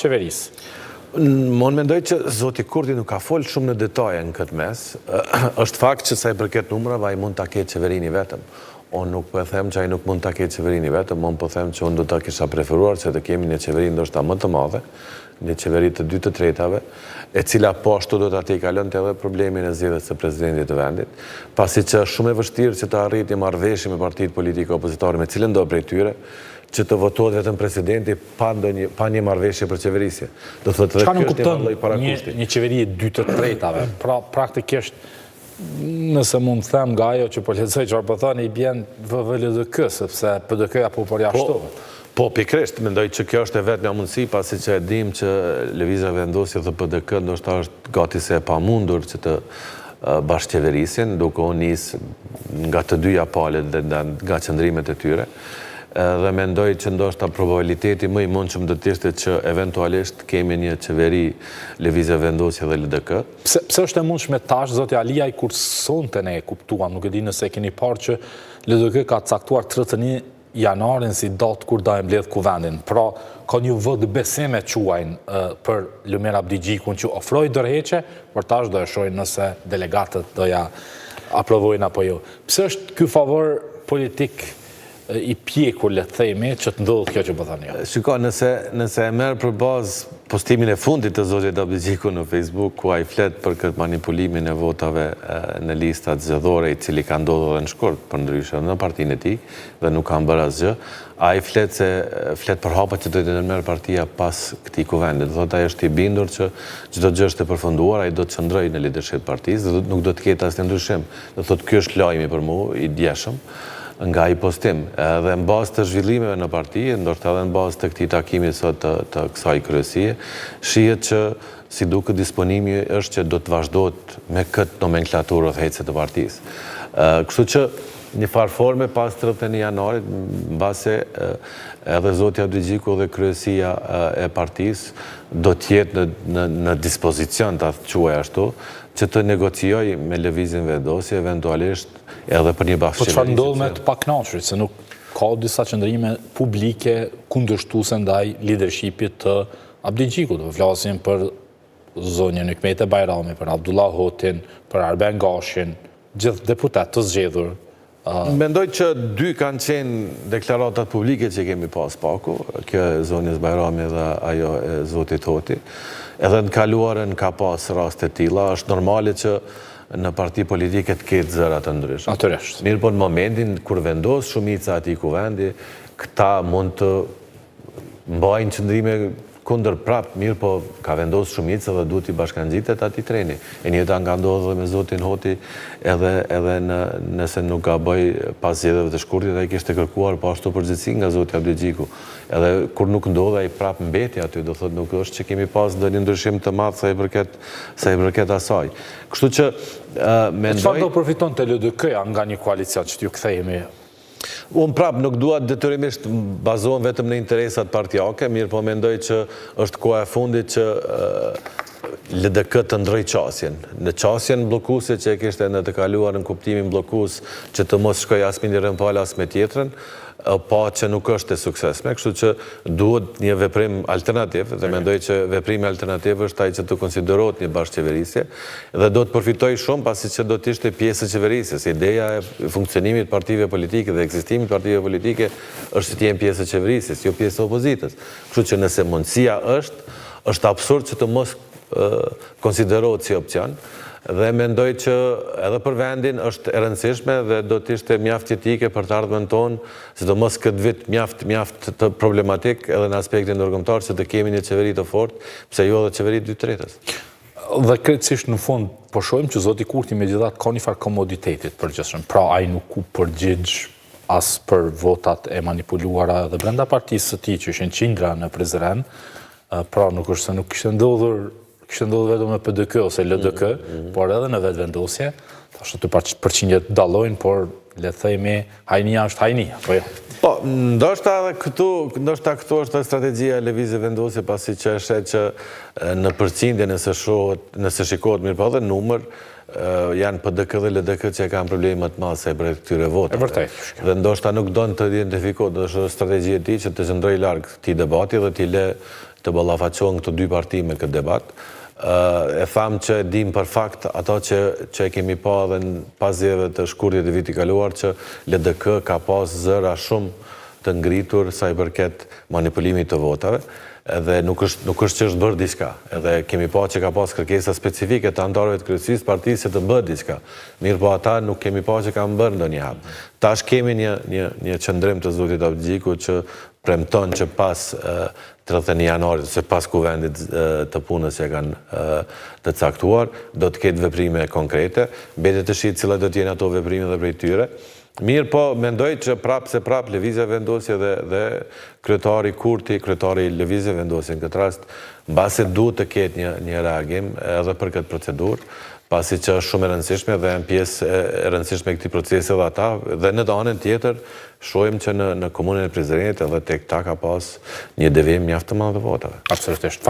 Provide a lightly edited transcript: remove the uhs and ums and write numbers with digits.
bashkëqeverisë. Unë mendoj që zoti Kurti nuk ka folë shumë në detaje në këtë mes. Është fakt që sa i përket numrave, ai mund ta ketë qeverinë vetëm. Unë nuk po them që ai nuk mund ta ketë qeverinë vetëm, unë po them që unë do ta kisha preferuar që të kemi një qeveri ndoshta më të madhe, një qeveri të 2 të tretave, e cila po ashtu do ta kalonte edhe problemin e zgjedhjes së presidentit të vendit, pasi që është shumë e vështirë që të arrijë marrëveshje me partitë politike opozitare me cilën do prej tyre, që të votohet vetëm presidenti pa një marrëveshje për qeverisje. Do thotë çka nuk kupton një qeveri e 2 të tretave. Pra praktikisht nëse mund të them nga ajo që po lexoj çfarë po thoni, i bjen VVLDK, sepse PDK-ja po përjashtohet. Po, pikërisht, mendoj që kjo është e vetmja mundësi, pasi që e dim që Lëvizja Vendosje dhe PDK ndoshta është gati se e pamundur që të bashkëqeverisin, duke u nis nga të dyja palët dhe nga qëndrimet e tyre. Dhe mendoj që ndoshta probabiliteti më i mundshëm do të ishte që eventualisht kemi një qeveri Lëvizja Vendosje dhe LDK. Pse është e mundshme tash, zoti Aliaj, kur sonte ne e kuptuam, nuk e di nëse keni parë që LDK ka caktuar 31 janarin si datë kur da e mbledh kuvendin. Pra, ka një vëd besime quajnë për Lumer Abdigjikun që ofroj dërheqe, për tash do e shojnë nëse delegatët do ja aprovojnë apo jo. Pse është ky favor politik i pjekur, le të themi, që të ndodhë kjo që po thani? Shiko, nëse e merr për bazë postimin e fundit të zotit Abdigjikut në Facebook, ku ai flet për këtë manipulimin e votave në listat zgjedhore, i cili ka ndodhur edhe në shkurt përndryshe në partinë e tij dhe nuk ka bërë asgjë, ai flet për hapat që do të merr partia pas këtij kuvendi. Do thotë ai është i bindur që çdo gjë është e përfunduar, ai do të qëndrojë në lidership partisë dhe nuk do të ketë asnjë ndryshim. Do thotë ky është lajmi për mua i djeshëm nga i postim, dhe në bazë të zhvillimeve në parti, ndoshta edhe në bazë të këtij takimi sot të kësaj kryesie, shihet që si duket disponimi është që do të vazhdohet me këtë nomenklaturë udhëheqëse të partisë. Kështu që një farë forme pas 31 janarit, mbase edhe zoti Abdigjiku dhe kryesia e partisë do të jetë në dispozicion, ta quaj ashtu, që të negocioj me Lëvizjen Vendosje, eventualisht edhe për një bashkëqeveri. Po çfarë ndodh me të pakënaqërit, se nuk ka disa qëndrime publike kundërshtuese ndaj leadershipit të Abdigjikut. Do flasim për zonjën Hikmete Bajrami, për Abdullah Hotin, për Arben Gashin, gjithë deputet të zgjedhur. Mendoj që 2 kanë qenë deklaratat publike që kemi pas paku, kjo e zonjës Bajrami dhe ajo e zotit Hoti. Edhe në kaluarën ka pas raste të tilla, është normale që në parti politike të ketë zëra të ndryshme. Natyrisht. Mirë, po në momentin kur vendos shumica atij kuvendi, këta mund të mbajnë qëndrime kundër prap, mirë, po ka vendos shumica dhe duhet i bashkangjitet atij treni. E njëjta nga ndodhur me zotin Hoti, edhe nëse nuk gaboj pas zgjedhjeve të shkurtit, ai kishte kërkuar po ashtu përgjegjësi nga zoti Abdigjiku. Edhe kur nuk ndodhi ai prap mbeti aty, do thotë nuk është që kemi pas ndonjë ndryshim të madh sa i përket asaj. Kështu që mendoj. Çfarë do përfitonte LDK-ja nga një koalicion që t'ju kthehemi? Unë prap nuk dua detyrimisht bazohem vetëm në interesat partijake, mirë po mendoj që është koha e fundit që LDK të ndroj qasjen. Në qasjen bllokuese që e kishte në të kaluar në kuptimin bllokues që të mos shkoj as me një rëmpal as me tjetrën, pa që nuk është e suksesme, kështu që duhet një veprim alternativ, dhe mendoj që veprimi alternativ është ai që të konsiderohet një bashkëqeverisje, dhe do të përfitoj shumë pasi që do të ishte pjesë e qeverisjes. Ideja e funksionimit të partive politike dhe ekzistimit të partive politike është të jenë pjesë e qeverisjes, jo pjesë e opozitës. Kështu që nëse mundësia është absurd që të mos konsiderohet si opcion, dhe mendoj që edhe për vendin është e rëndësishme dhe do të ishte mjaft jetike për të ardhmen tonë, sidomos këtë vit mjaft të problematik edhe në aspektin ndërkombëtar që të kemi një qeveri të fortë, pse jo edhe qeveri 2/3. Dhe krejtësisht në fund po shohim që zoti Kurti megjithatë ka një farë komoditetit përgjithshëm. Pra ai nuk u përgjigj as për votat e manipuluara dhe brenda partisë së tij që ishin qindra në Prizren, pra nuk është se nuk kishte ndodhur vetëm me PDK ose LDK, por edhe në vetvendosje, thashë të përqindjet dallojnë, por le të themi hajnia është hajnia, po jo. Po, ndoshta këtu është strategjia e Lëvizjes Vendosje, pasi që është që në përqindje nëse shikohet mirë po edhe numër, janë PDK dhe LDK që kanë probleme të madhe sa i përket këtyre votave. Dhe ndoshta nuk don të identifikohet, është strategjia e tij që të qëndrojë larg këtij debati dhe t'i lë të ballafaqohen këto dy parti me këtë debat. E thamë që dim për fakt ato që kemi pa edhe pas zgjedhjeve të shkurtit të vitit kaluar që LDK ka pas zëra shumë të ngritur sa i përket manipulimit të votave. Edhe nuk është që është bërë diçka. Edhe kemi pa që ka pas kërkesa specifike të anëtarëve të kryesisë partisë të bëhet diçka. Mirë po ata nuk kemi pa që kanë bërë ndonjë hap. Tash kemi një qëndrim të zotit Abdixhiku që premton që pas 31 janarit, se pas kuvendit të punës që kanë të caktuar, do të ketë veprime konkrete, mbetet të shihet cilat do të jenë ato veprime dhe prej tyre. Mirë po, mendoj që prap Lëvizja Vendosje dhe kryetari Kurti, kryetari Lëvizja Vendosje në këtë rast, mbase duhet të ketë një reagim edhe për këtë procedurë, pasi që është shumë e rëndësishme dhe janë pjesë e rëndësishme këtij procesi dhe ata, dhe në anën tjetër, shohim që në komunën e Prizrenit edhe tek ta ka pas një devijim mjaft të madh të votave. Absolutisht.